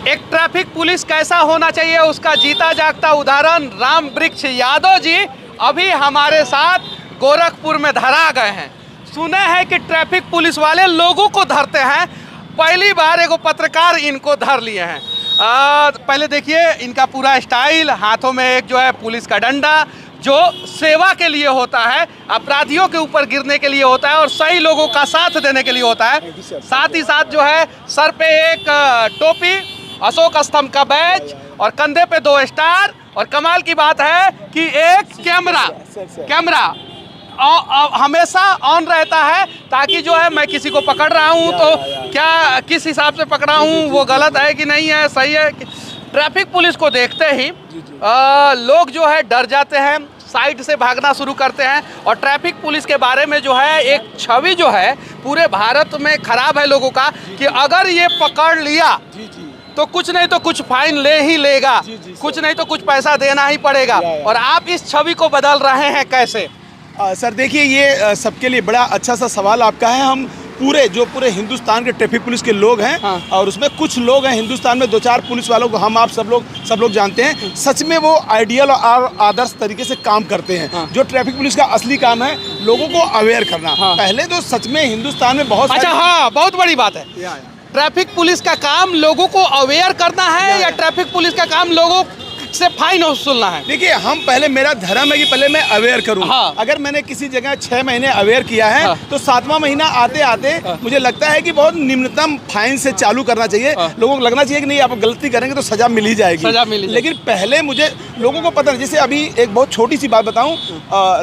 एक traffic police कैसा होना चाहिए उसका जीता जागता उदाहरण राम वृक्ष यादव जी अभी हमारे साथ गोरखपुर में धरा गए हैं। सुने हैं कि ट्रैफिक पुलिस वाले लोगों को धरते हैं, पहली बार एगो पत्रकार इनको धर लिए हैं। पहले देखिए इनका पूरा स्टाइल, हाथों में एक जो है पुलिस का डंडा जो सेवा के लिए होता है, अपराधियों के ऊपर गिरने के लिए होता है और सही लोगों का साथ देने के लिए होता है। साथ ही साथ जो है सर पे एक टोपी, अशोक स्तंभ का बैज और कंधे पे 2 स्टार और कमाल की बात है कि एक कैमरा हमेशा ऑन रहता है ताकि जो है मैं किसी को पकड़ रहा हूं तो क्या किस हिसाब से पकड़ा हूं, वो गलत है कि नहीं है, सही है। ट्रैफिक पुलिस को देखते ही लोग जो है डर जाते हैं, साइड से भागना शुरू करते हैं और ट्रैफिक पुलिस के बारे में जो है एक छवि जो है पूरे भारत में खराब है लोगों का कि अगर ये पकड़ लिया तो कुछ नहीं तो कुछ फाइन ले ही लेगा, कुछ नहीं तो कुछ पैसा देना ही पड़ेगा। और आप इस छवि को बदल रहे हैं कैसे? सर देखिए, ये सबके लिए बड़ा अच्छा सा सवाल आपका है। हम पूरे हिंदुस्तान के ट्रैफिक पुलिस के लोग हैं। हाँ। और उसमें कुछ लोग हैं हिंदुस्तान में 2-4 पुलिस वालों को हम आप सब लोग जानते हैं। सच में वो आइडियल और आदर्श तरीके से काम करते हैं। हाँ। जो ट्रैफिक पुलिस का असली काम है लोगों को अवेयर करना। हाँ। पहले तो सच में हिंदुस्तान में बहुत बहुत बड़ी बात है। ट्रैफिक पुलिस का काम लोगों को अवेयर करना है या ट्रैफिक पुलिस का काम लोगों से फाइन वसूलना है? देखिए, हम पहले, मेरा धर्म है कि पहले मैं अवेयर करूं। हाँ। अगर मैंने किसी जगह 6 महीने अवेयर किया है, हाँ, तो 7वां महीना आते आते हाँ, मुझे लगता है कि बहुत निम्नतम फाइन से चालू करना चाहिए। हाँ। लोगों को लगना चाहिए कि नहीं, आप गलती करेंगे तो सजा मिल ही जाएगी। लेकिन पहले मुझे लोगों को पता नहीं। जैसे अभी एक बहुत छोटी सी बात बताऊं,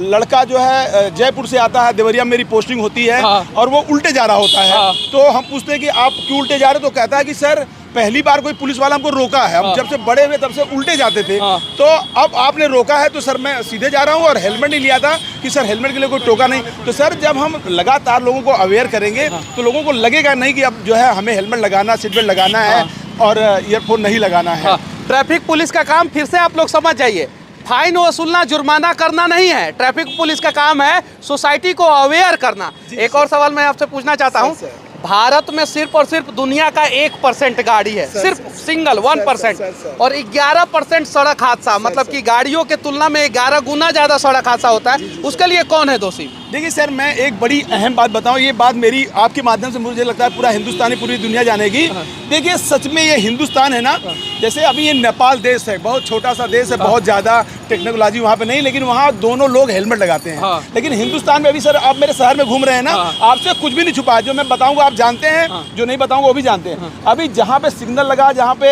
लड़का जो है जयपुर से आता है, देवरिया में मेरी पोस्टिंग होती है। हाँ। और वो उल्टे जा रहा होता है। हाँ। तो हम पूछते हैं कि आप क्यों उल्टे जा रहे हो, तो कहता है कि सर पहली बार कोई पुलिस वाला हमको रोका है, हम जब से बड़े हुए तब से उल्टे जाते थे। तो अब आपने रोका है तो सर मैं सीधे जा रहा हूँ और हेलमेट नहीं लिया था कि सर हेलमेट के लिए कोई टोका नहीं। तो सर जब हम लगातार लोगों को अवेयर करेंगे तो लोगों को लगेगा नहीं कि अब जो है हमें हेलमेट लगाना, सीट बेल्ट लगाना है और ईयरफोन नहीं लगाना है। ट्रैफिक पुलिस का काम फिर से आप लोग समझ जाइए, फाइन वसूलना, जुर्माना करना नहीं है। ट्रैफिक पुलिस का काम है सोसाइटी को अवेयर करना। एक और सवाल मैं आपसे पूछना चाहता हूँ, भारत में सिर्फ और सिर्फ दुनिया का 1% गाड़ी है, सिर्फ सिंगल 1%, और 11% सड़क हादसा, मतलब कि गाड़ियों के तुलना में 11 गुना ज्यादा सड़क हादसा होता है। उसके लिए कौन है दोषी? देखिए सर, मैं एक बड़ी अहम बात बताऊं, ये बात मेरी आपके माध्यम से मुझे लगता है पूरा हिंदुस्तानी, पूरी दुनिया जानेगी। देखिए सच में ये हिंदुस्तान है ना, जैसे अभी ये नेपाल देश है, बहुत छोटा सा देश है, बहुत ज़्यादा टेक्नोलॉजी वहाँ पे नहीं, लेकिन वहाँ दोनों लोग हेलमेट लगाते हैं। लेकिन हिंदुस्तान में अभी सर, आप मेरे शहर में घूम रहे हैं ना, आपसे कुछ भी नहीं छुपा, जो मैं बताऊँगा आप जानते हैं, जो नहीं बताऊँगा वो भी जानते हैं। अभी जहाँ पे सिग्नल लगा, जहाँ पे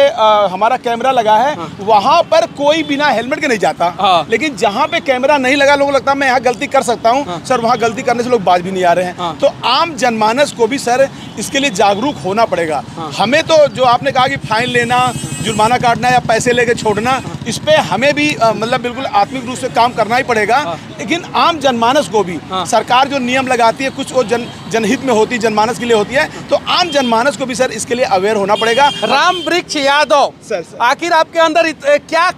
हमारा कैमरा लगा है, वहाँ पर कोई बिना हेलमेट के नहीं जाता। लेकिन जहाँ पे कैमरा नहीं लगा, लोगों को लगता है मैं यहाँ गलती कर सकता हूँ, सर वहाँ गलती करने से लोग बाज भी नहीं आ रहे हैं। तो आम जनमानस को भी सर इसके लिए जागरूक होना पड़ेगा। हमें तो जो आपने कहा कि फाइन लेना, जुर्माना काटना या पैसे लेके छोड़ना, इस पे हमें भी मतलब बिल्कुल आत्मिक रूप से काम करना ही पड़ेगा। लेकिन आम जनमानस को भी सरकार जो नियम लगाती है, कुछ वो जनहित में होती है, जनमानस के लिए होती है, तो आम जनमानस को भी सर इसके लिए अवेयर होना पड़ेगा। राम वृक्ष यादव, आखिर आपके अंदर क्या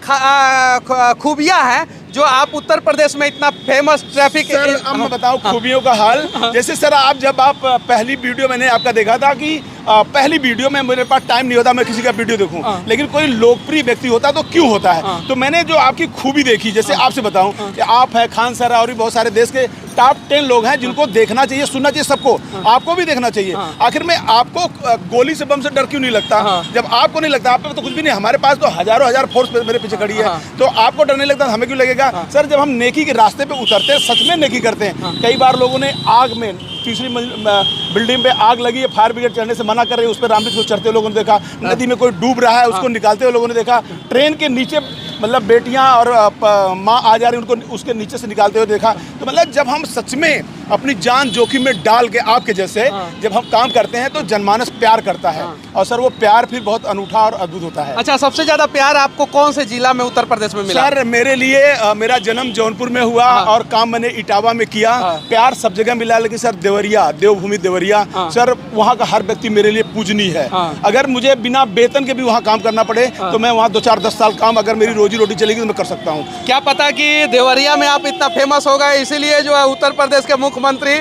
खूबियां हैं जो आप उत्तर प्रदेश में इतना फेमस ट्रैफिक? सर अब मैं बताऊं खूबियों का हाल। जैसे सर जब आप पहली वीडियो मैंने आपका देखा था कि पहली वीडियो में मेरे पास टाइम नहीं होता मैं किसी का वीडियो देखूं, लेकिन कोई लोकप्रिय व्यक्ति होता तो क्यों होता है। तो मैंने जो आपकी खूबी देखी, जैसे आपसे बताऊं कि आप है, खान सर और भी बहुत सारे देश के टॉप 10 लोग हैं जिनको देखना चाहिए, सुनना चाहिए सबको, आपको भी देखना चाहिए। आखिर में आपको गोली से, बम से डर क्यों नहीं लगता? जब आपको नहीं लगता, आप पे तो कुछ भी नहीं, हमारे पास तो हजारों हजार फोर्स मेरे पीछे खड़ी है, तो आपको डर नहीं लगता, हमें क्यों लगेगा? सर जब हम नेकी के रास्ते पे उतरते हैं, सच में नेकी करते हैं। कई बार लोगों ने आग में, तीसरी बिल्डिंग पे आग लगी है, फायर ब्रिगेड चढ़ने से मना कर रही है, उस पर रामवृक्ष को चढ़ते हुए लोगों ने देखा, नदी में कोई डूब रहा है उसको निकालते हुए लोगों ने देखा, ट्रेन के नीचे मतलब बेटियां और माँ आ जा रही उनको उसके नीचे से निकालते हुए देखा। तो मतलब जब हम सच में अपनी जान जोखिम में डाल के आपके जैसे जब हम काम करते हैं तो जनमानस प्यार करता है, और सर वो प्यार फिर बहुत अनूठा और अद्भुत होता है। अच्छा, सबसे ज्यादा प्यार आपको कौन से जिला में उत्तर प्रदेश में मिला? सर मेरे लिए मेरा जन्म जौनपुर में हुआ और काम मैंने इटावा में किया। प्यार सब जगह मिला, लेकिन सर देवरिया, देवभूमि देवरिया, सर वहाँ का हर व्यक्ति मेरे लिए पूजनीय है। अगर मुझे बिना वेतन के भी वहाँ काम करना पड़े तो मैं वहाँ 2-4-10 साल काम, अगर मेरी रोजी रोटी चलेगी तो मैं कर सकता हूँ। क्या पता कि देवरिया में आप इतना फेमस हो गए, इसीलिए जो है उत्तर प्रदेश के मुख्यमंत्री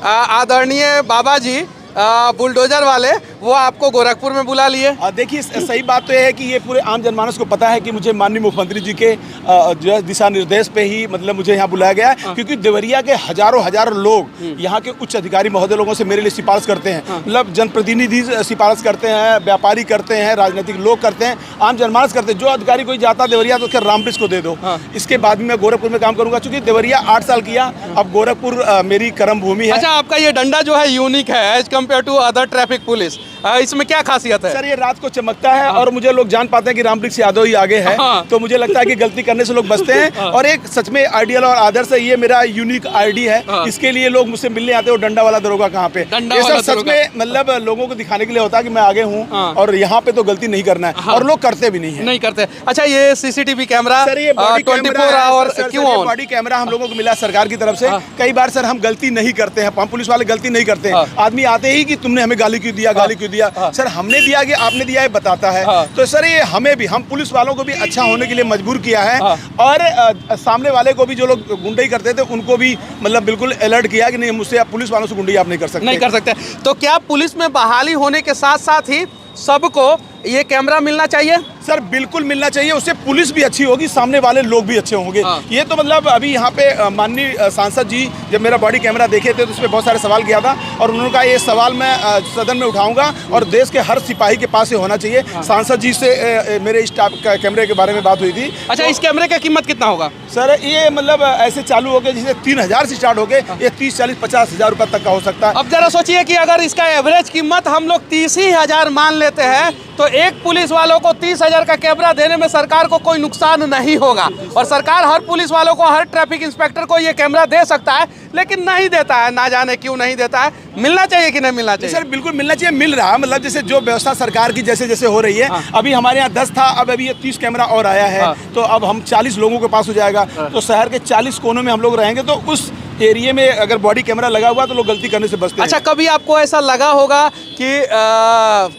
आदरणीय बाबा जी बुलडोजर वाले वो आपको गोरखपुर में बुला लिए। देखिए सही बात तो यह है कि ये पूरे आम जनमानस को पता है कि मुझे माननीय मुख्यमंत्री जी के जो है दिशा निर्देश पे ही मतलब मुझे यहाँ बुलाया गया है, क्योंकि देवरिया के हजारों लोग यहाँ के उच्च अधिकारी महोदय लोगों से मेरे लिए सिफारिश करते हैं। मतलब जनप्रतिनिधि सिफारिश करते हैं, व्यापारी करते हैं, राजनीतिक लोग करते हैं, आम जनमानस करते हैं। जो अधिकारी कोई जाता देवरिया तो उसके रामवृक्ष को दे दो। इसके बाद में मैं गोरखपुर में काम करूंगा, चूंकि देवरिया 8 साल किया, अब गोरखपुर मेरी कर्म भूमि है। अच्छा, आपका ये डंडा जो है यूनिक है as compare to other traffic police, इसमें क्या खासियत है? सर ये रात को चमकता है और मुझे लोग जान पाते हैं कि रामवृक्ष यादव ही आगे है, तो मुझे लगता है कि गलती करने से लोग बचते हैं। और एक सच में आइडियल और आदर्श है, ये मेरा यूनिक आईडी है, इसके लिए लोग मुझसे मिलने आते हैं। डंडा वाला दरोगा कहाँ पे, ये सब सच में मतलब लोगों को दिखाने के लिए होता है कि मैं आगे हूँ और यहाँ पे तो गलती नहीं करना है, और लोग करते भी नहीं है। नहीं करते। अच्छा, ये सीसीटीवी कैमरा सर, ये 24 आवर क्यों ऑन? बॉडी कैमरा हम लोगों को मिला सरकार की तरफ से। कई बार सर हम गलती नहीं करते हैं, हम पुलिस वाले गलती नहीं करते हैं। आदमी आते ही कि तुमने हमें गाली क्यों दिया, गाली क्यों दिया। सर हमने दिया कि आपने दिया है बताता है। तो सर ये हमें भी, हम पुलिस वालों को भी अच्छा होने के लिए मजबूर किया है, और सामने वाले को भी जो लोग गुंडई करते थे उनको भी मतलब बिल्कुल अलर्ट किया कि नहीं, मुझसे आप पुलिस वालों से गुंडई आप नहीं कर सकते। नहीं कर सकते। तो क्या पुलिस में बहाली होने के साथ साथ ही सबको ये कैमरा मिलना चाहिए? सर बिल्कुल मिलना चाहिए, उससे पुलिस भी अच्छी होगी, सामने वाले लोग भी अच्छे होंगे। ये तो मतलब अभी यहाँ पे माननीय सांसद जी जब मेरा बॉडी कैमरा देखे थे तो उस पर बहुत सारे सवाल किया था, और उन्होंने कहा ये सवाल मैं सदन में उठाऊंगा और देश के हर सिपाही के पास ये होना चाहिए। सांसद जी से मेरे इस कैमरे के बारे में बात हुई थी। अच्छा, इस कैमरे का कीमत कितना होगा? सर ये मतलब ऐसे चालू हो गए जैसे 3000 से स्टार्ट हो गए, ये 30, 40, 50 हजार रुपये तक का हो सकता है। अब जरा सोचिए कि अगर इसका एवरेज कीमत हम लोग 30 ही हजार मान लेते हैं, तो एक पुलिस वालों को 30,000 का कैमरा देने में सरकार को कोई नुकसान नहीं होगा। और सरकार हर पुलिस वालों को, हर ट्रैफिक इंस्पेक्टर को ये कैमरा दे सकता है, लेकिन नहीं देता है। ना जाने क्यों नहीं देता है। मिलना चाहिए कि नहीं मिलना चाहिए? सर बिल्कुल मिलना चाहिए, मिल रहा है। मतलब जैसे जो व्यवस्था सरकार की जैसे जैसे हो रही है, अभी हमारे यहाँ 10 था, अब अभी ये 30 कैमरा और आया है, तो अब हम 40 लोगों के पास हो जाएगा। तो शहर के 40 कोनों में हम लोग रहेंगे, तो उस एरिया में अगर बॉडी कैमरा लगा हुआ तो लोग गलती करने से बचते हैं। अच्छा, कभी आपको ऐसा लगा होगा कि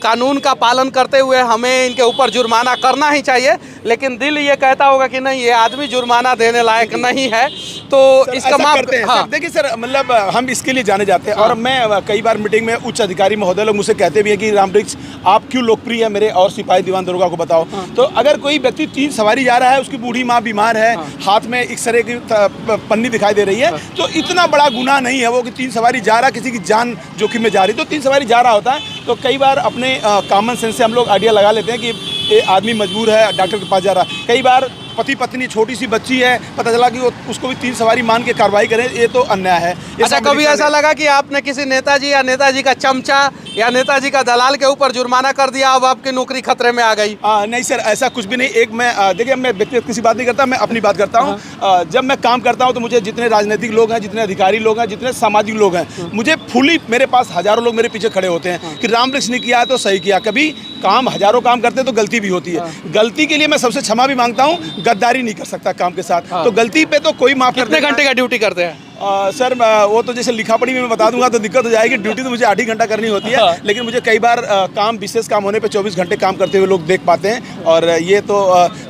कानून का पालन करते हुए हमें इनके ऊपर जुर्माना करना ही चाहिए, लेकिन दिल ये कहता होगा कि नहीं, ये आदमी जुर्माना देने लायक नहीं है, तो इसका माफ करते हैं? देखिए सर, मतलब हम इसके लिए जाने जाते हैं, और मैं कई बार मीटिंग में उच्च अधिकारी महोदय लोग मुझसे कहते भी हैं कि रामवृक्ष आप क्यों लोकप्रिय है मेरे और सिपाही दीवान दरोगा को बताओ। तो अगर कोई व्यक्ति 3 सवारी जा रहा है, उसकी बूढ़ी माँ बीमार है, हाथ में एक्सरे की पन्नी दिखाई दे रही है, तो इतना बड़ा गुनाह नहीं है वो कि 3 सवारी जा रहा, किसी की जान जोखिम में जा रही, तो 3 सवारी जा रहा होता है। तो कई बार अपने कॉमन सेंस से हम लोग आइडिया लगा लेते हैं कि ये आदमी मजबूर है, डॉक्टर के पास जा रहा है। कई बार पति पत्नी, छोटी सी बच्ची है, पता चला कि उसको भी 3 सवारी मान के कार्रवाई करें, ये तो अन्याय है। अच्छा, कभी ऐसा लगा कि आपने किसी नेताजी या नेताजी का चमचा या नेताजी का दलाल के ऊपर जुर्माना कर दिया, अब आपकी नौकरी खतरे में आ गई? नहीं सर, ऐसा कुछ भी नहीं। एक मैं देखिए, मैं व्यक्तिगत किसी बात नहीं करता, मैं अपनी बात करता हूँ। जब मैं काम करता हूँ तो मुझे जितने राजनीतिक लोग हैं, जितने अधिकारी लोग हैं, जितने सामाजिक लोग हैं, मुझे फुली, मेरे पास हजारों लोग मेरे पीछे खड़े होते हैं कि रामवृक्ष ने किया है तो सही किया। कभी काम हजारों काम करते हैं तो गलती भी होती है। गलती के लिए मैं सबसे क्षमा भी मांगता हूँ, गद्दारी नहीं कर सकता काम के साथ। तो गलती पे तो कोई माफ कर। कितने घंटे का ड्यूटी करते हैं? सर वो तो जैसे लिखा पढ़ी में मैं बता दूंगा तो दिक्कत हो जाएगी। ड्यूटी तो मुझे 8 ही घंटा करनी होती है, लेकिन मुझे कई बार काम, विशेष काम होने पे 24 घंटे काम करते हुए लोग देख पाते हैं। और ये तो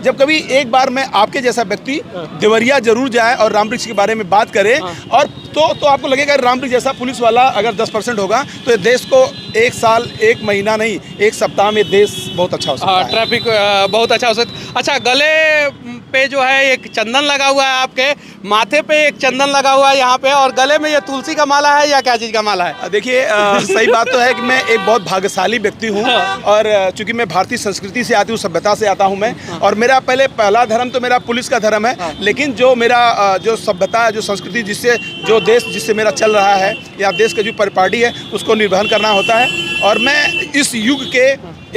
जब कभी एक बार मैं आपके जैसा व्यक्ति देवरिया जरूर जाए और रामवृक्ष के बारे में बात करे, और तो आपको लगेगा रामवृक्ष जैसा पुलिस वाला अगर 10% होगा तो ये देश को 1 साल, 1 महीना नहीं, 1 सप्ताह में देश बहुत अच्छा हो सकता है। ट्रैफिक बहुत अच्छा हो सकता। अच्छा, गले पे जो है एक चंदन लगा हुआ है, आपके माथे पे एक चंदन लगा हुआ है यहाँ पे, और गले में ये तुलसी का माला है या क्या चीज़ का माला है? देखिए सही बात तो है कि मैं एक बहुत भाग्यशाली व्यक्ति हूँ, और चूंकि मैं भारतीय संस्कृति से आती हूँ, सभ्यता से आता हूँ मैं, और मेरा पहला धर्म तो मेरा पुलिस का धर्म है, लेकिन जो मेरा जो सभ्यता है, जो संस्कृति, जिससे जो देश जिससे मेरा चल रहा है, या देश का जो परिपाटी है उसको निर्वहन करना होता है। और मैं इस युग के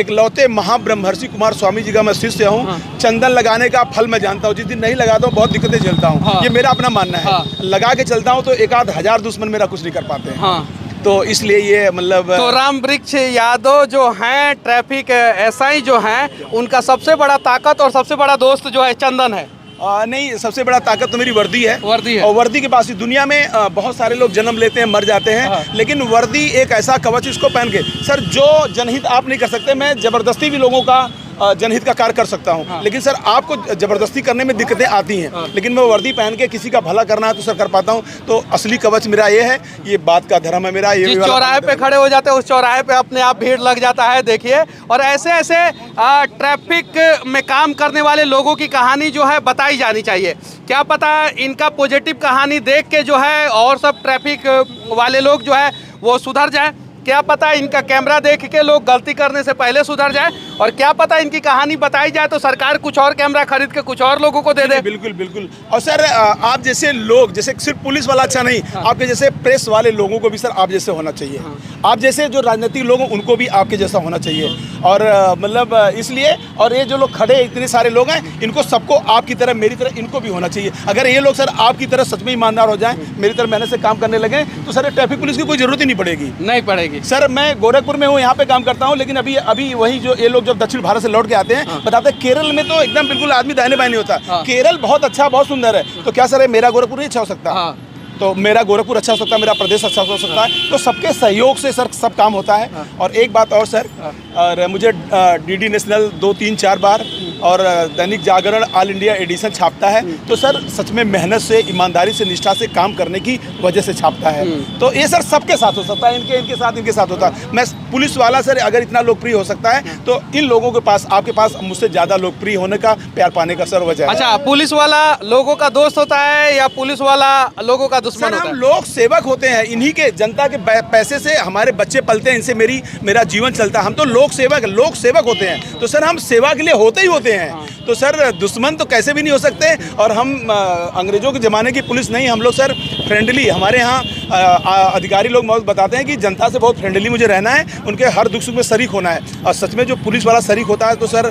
एक लौते महाब्रह्मर्षि कुमार स्वामी जी का मैं शिष्य हूँ। चंदन लगाने का फल मैं जानता हूँ, जिस दिन नहीं लगाता हूँ बहुत दिक्कतें झेलता हूँ। ये मेरा अपना मानना है। लगा के चलता हूँ तो 1-1000 दुश्मन मेरा कुछ नहीं कर पाते हैं। तो इसलिए ये मतलब तो रामवृक्ष यादव जो हैं, ट्रैफिक एसआई जो हैं, उनका सबसे बड़ा ताकत और सबसे बड़ा दोस्त जो है चंदन है। नहीं, सबसे बड़ा ताकत तो मेरी वर्दी है। वर्दी है। और वर्दी के पास ही दुनिया में बहुत सारे लोग जन्म लेते हैं, मर जाते हैं, लेकिन वर्दी एक ऐसा कवच, इसको पहन के सर जो जनहित आप नहीं कर सकते। मैं ज़बरदस्ती भी लोगों का जनहित का कार्य कर सकता हूँ। लेकिन सर आपको जबरदस्ती करने में दिक्कतें आती हैं, लेकिन मैं वर्दी पहन के किसी का भला करना है तो सर कर पाता हूँ। तो असली कवच मेरा ये है, ये बात का धर्म है मेरा। ये जिस चौराहे पे खड़े हो जाते हैं उस चौराहे पे अपने आप भीड़ लग जाता है, देखिए। और ऐसे ऐसे ट्रैफिक में काम करने वाले लोगों की कहानी जो है बताई जानी चाहिए। क्या पता इनका पॉजिटिव कहानी देख के जो है और सब ट्रैफिक वाले लोग जो है वो सुधर जाए। क्या पता इनका कैमरा देख के लोग गलती करने से पहले सुधर जाए, और क्या पता इनकी कहानी बताई जाए तो सरकार कुछ और कैमरा खरीद के कुछ और लोगों को दे दे। बिल्कुल बिल्कुल। और सर आप जैसे लोग, जैसे सिर्फ पुलिस वाला अच्छा नहीं, आपके जैसे प्रेस वाले लोगों को भी सर आप जैसे होना चाहिए। आप जैसे जो राजनीतिक लोग हैं उनको भी आपके जैसा होना चाहिए। और मतलब इसलिए, और ये जो लोग खड़े इतने सारे लोग हैं, इनको सबको आपकी तरह मेरी तरह इनको भी होना चाहिए। अगर ये लोग सर आपकी तरह सच में ईमानदार हो जाएं, मेरी तरह मेहनत से काम करने लगे, तो सर ट्रैफिक पुलिस की कोई जरूरत ही नहीं पड़ेगी। नहीं पड़ेगी। सर मैं गोरखपुर में हूँ, यहाँ पे काम करता हूँ, लेकिन अभी वही जो ये लोग जब दक्षिण भारत से लौट के आते हैं बताते हैं केरल में तो एकदम बिल्कुल आदमी दाहिने बाएं नहीं होता। केरल बहुत अच्छा, बहुत सुंदर है। तो क्या सर मेरा गोरखपुर नहीं अच्छा हो सकता? तो मेरा गोरखपुर अच्छा हो सकता है, मेरा प्रदेश अच्छा हो सकता है। तो सबके सहयोग से सर सब काम होता है। और एक बात और सर, और मुझे डीडी नेशनल 2, 3, 4 बार और Dainik Jagran all India addition छापता है। तो सर सच में मेहनत से, ईमानदारी से, निष्ठा से काम करने की वजह से छापता है। तो ये सर सबके साथ हो सकता है, इनके साथ होता है। मैं पुलिस वाला सर अगर इतना लोकप्रिय हो सकता है तो इन लोगों के पास, आपके पास मुझसे ज़्यादा लोकप्रिय होने का, प्यार पाने का सर वजह है। अच्छा, पुलिस वाला लोगों का दोस्त होता है या पुलिस वाला लोगों का दुश्मन होता है? हम लोग सेवक होते हैं, इन्हीं के जनता के पैसे से हमारे बच्चे पलते हैं, इनसे मेरा जीवन चलता है। हम तो लोक सेवक होते हैं। तो सर हम सेवा के लिए होते ही होते हैं। तो सर दुश्मन तो कैसे भी नहीं हो सकते। और हम अंग्रेजों के ज़माने की पुलिस नहीं, हम लोग सर फ्रेंडली, हमारे यहाँ अधिकारी लोग बहुत बताते हैं कि जनता से बहुत फ्रेंडली मुझे रहना है, उनके हर दुख सुख में शरीक होना है। और सच में जो पुलिस वाला शरीक होता है तो सर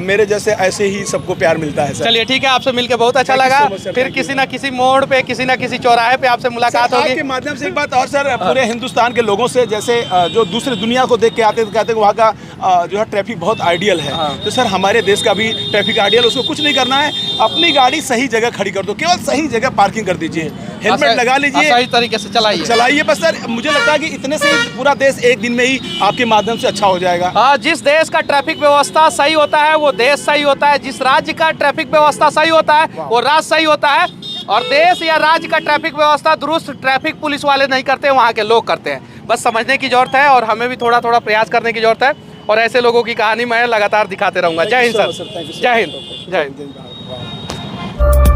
मेरे जैसे ऐसे ही सबको प्यार मिलता है। चलिए ठीक है, आपसे मिलकर बहुत अच्छा लगा। फिर किसी ना किसी मोड़ पे, किसी ना किसी चौराहे पे आपसे मुलाकात होगी। आपके माध्यम से एक बात और सर, पूरे हिंदुस्तान के लोगों से, जैसे जो दूसरे दुनिया को देख के आते हैं, कहते हैं वहाँ का जो है ट्रैफिक बहुत आइडियल है। तो सर हमारे देश का भी ट्रैफिक आइडियल, उसको कुछ नहीं करना है, अपनी गाड़ी सही जगह खड़ी कर दो, केवल सही जगह पार्किंग कर दीजिए, हेलमेट लगा लीजिए, सही तरीके से चलाइए बस। सर मुझे लगता है कि इतने से पूरा देश एक दिन में ही आपके माध्यम से अच्छा हो जाएगा। हाँ, जिस देश का ट्रैफिक व्यवस्था सही होता है वो देश सही होता है। जिस राज्य का ट्रैफिक व्यवस्था सही होता है वो राज्य सही होता है। और देश या राज्य का ट्रैफिक व्यवस्था दुरुस्त ट्रैफिक पुलिस वाले नहीं करते, वहाँ के लोग करते हैं। बस समझने की जरूरत है और हमें भी थोड़ा थोड़ा प्रयास करने की जरूरत है। और ऐसे लोगों की कहानी मैं लगातार दिखाते रहूँगा। जय हिंद सर, जय हिंद, जय हिंद।